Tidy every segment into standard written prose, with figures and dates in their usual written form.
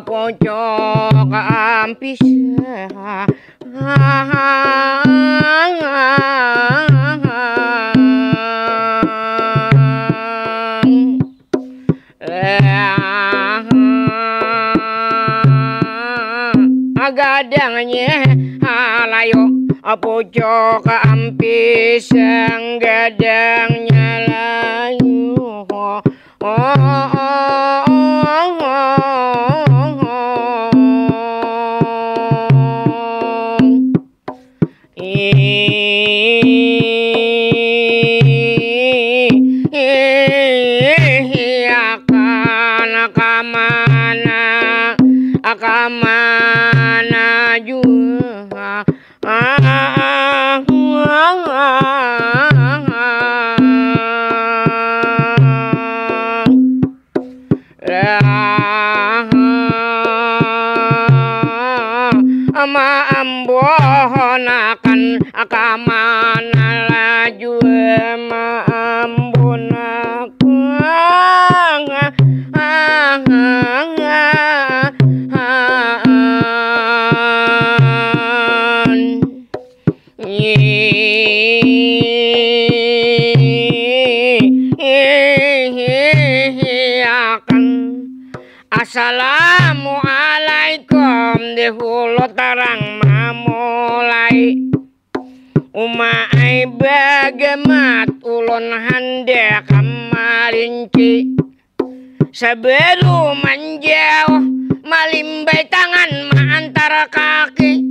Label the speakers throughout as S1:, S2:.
S1: pojok ampis gadangnya halayo pojok ampis gadangnya layu akamana juga ama ambonakan akamana laju ama ambonakan Assalamualaikum dihulu tarang mamulai umai bagamat ulun hande kamarinci sebelum menjauh malimbai tangan antara kaki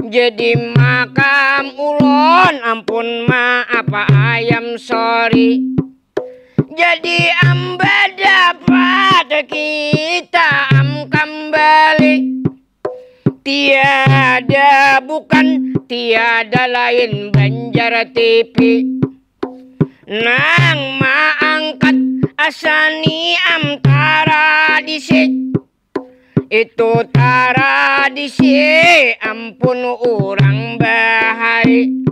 S1: jadi makam ulun ampun maaf ayam sorry jadi amba dapat kita kembali tiada bukan tiada lain Banjar TV nang maangkat asani tradisi itu tradisi ampun orang bahari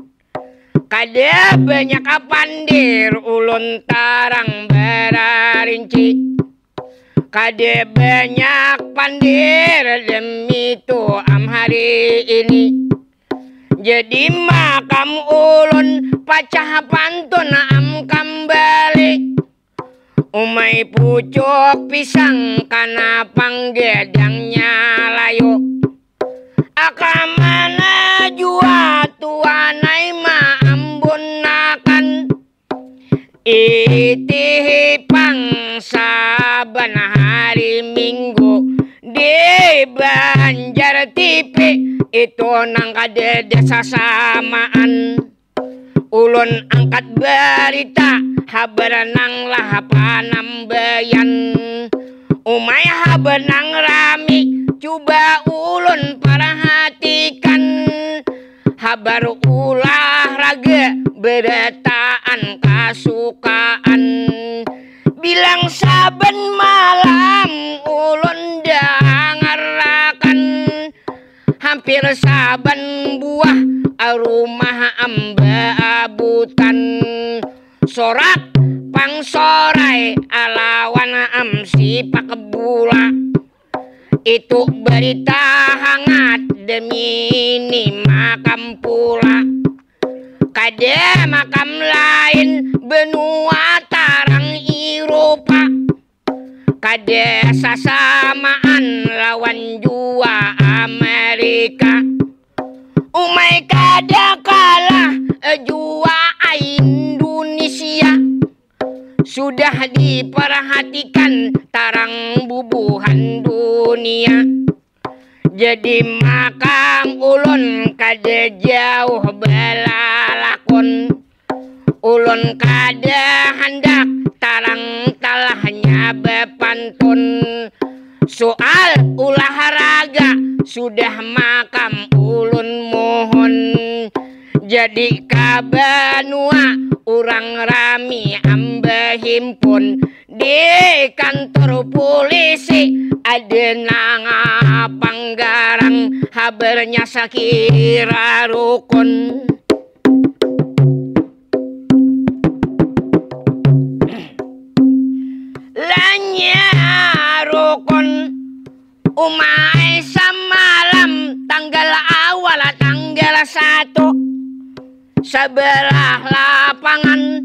S1: kada banyak pandir ulun tarang berarinci kada banyak pandir demi itu hari ini jadi makam ulun pacah pantun kembali umai pucuk pisang kana panggedangnya layu akamana jua tuanai ma ambunakan itihipang saban hari Minggu di Banjar TV itu nang kada desa samaan ulun angkat berita habar nang lah panambayan umay habar nang rami coba ulun perhatikan habar olahraga berataan kasukaan bilang saben malam ulun dangarakan hampir saben buah rumah amba abutan sorak pangsorai alawan amsi pakebula itu berita hangat demi ini makam pula kada makam lain benua tarang Eropa kada sasamaan lawan jua Amerika umay kada kalah jua Indonesia sudah diperhatikan tarang bubuhan dunia jadi makam ulun kada jauh belalakon ulun kada hendak tarang talahnya bepantun soal olahraga sudah makam ulun mohon jadi kabanua orang rami amba himpun di kantor polisi ada nanga panggarang habernya sakira rukun lanya rukun umay samalam tanggal awal tanggal 1 sebelah lapangan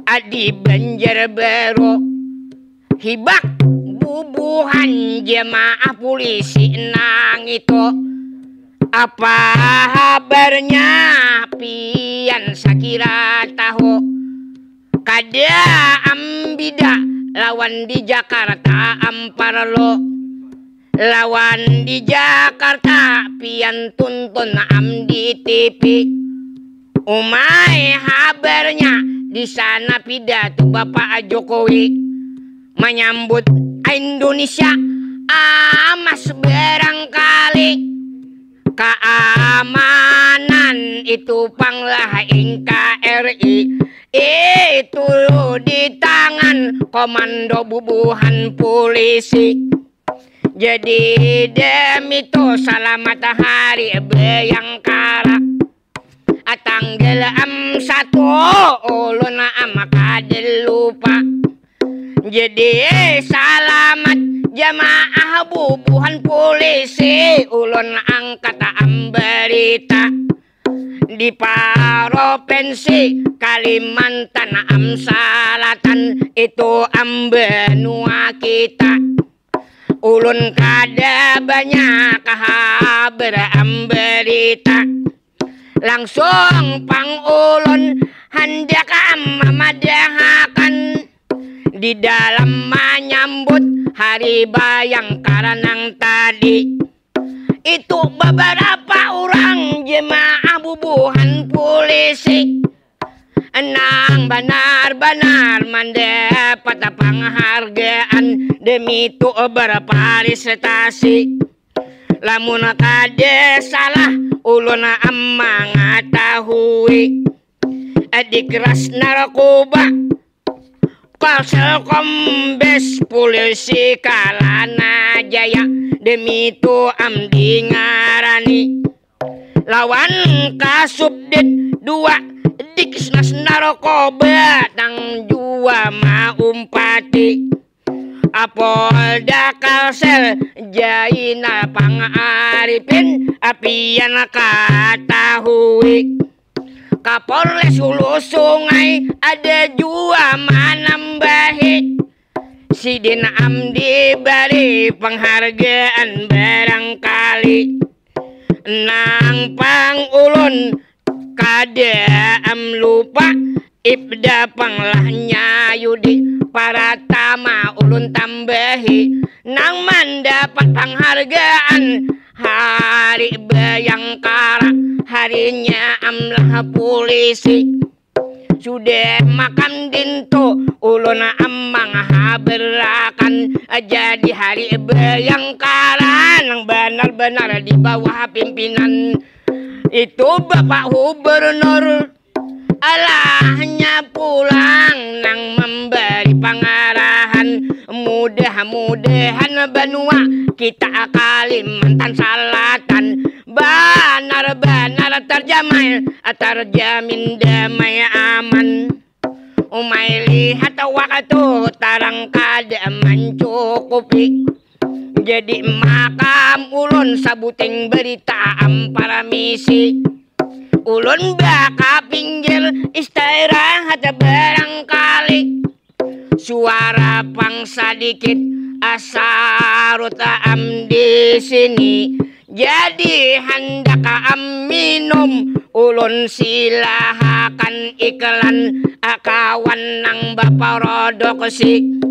S1: adi Banjarbaru hibak bubuhan jemaah polisi nang itu. Apa kabarnya pian sakira tahu kada ambida lawan di Jakarta amparlo lawan di Jakarta pian tuntun am di TV. Umay kabarnya di sana pidato Bapak Jokowi menyambut Indonesia amas barangkali keamanan itu panglaing KRI itu di tangan komando bubuhan polisi. Jadi demi itu selamat hari Bayangkara tanggal 1 ulun kada lupa. Jadi selamat jamaah bubuhan polisi ulun angkat berita di provinsi Kalimantan Selatan itu benua kita. Ulun kada banyak kabar berita langsung pangulun hendak memadahakan di dalam menyambut hari Bayangkara nang tadi itu beberapa orang jemaah bubuhan polisi nang benar-benar mendapat penghargaan demi itu berprestasi. Lamun kada salah ulun mengetahui di keras narkoba Kalsel Kombes Polisi Kalana Jaya demi itu amdi ngarani lawan Kasubdit 2 Diknas Narkoba tang jua maumpati Apolda Kalsel Jaina Pangaripin apian katahui Kapolres Hulu Sungai ada jua manambahi Sidin Amdi bari penghargaan barangkali nang pangulun kada lupa ibda panglahnya Yudi para tama ulun tambahi nang mendapat penghargaan hari Bayangkara harinya amlah polisi sudah makan dinto ulun amang haberakan jadi hari Bayangkara nang benar-benar di bawah pimpinan itu Bapak Gubernur. Alahnya pulang nang memberi pengarahan mudah-mudahan benua kita Kalimantan Selatan benar-benar terjamin damai aman. Umay lihat waktu tarang kada mencukupi jadi makam ulun sabuting berita ampara misi ulun baka pinggir istirahat barangkali suara pang sedikit asarut am di sini jadi hendak am minum ulun silahakan iklan akawan nang bapak rodok si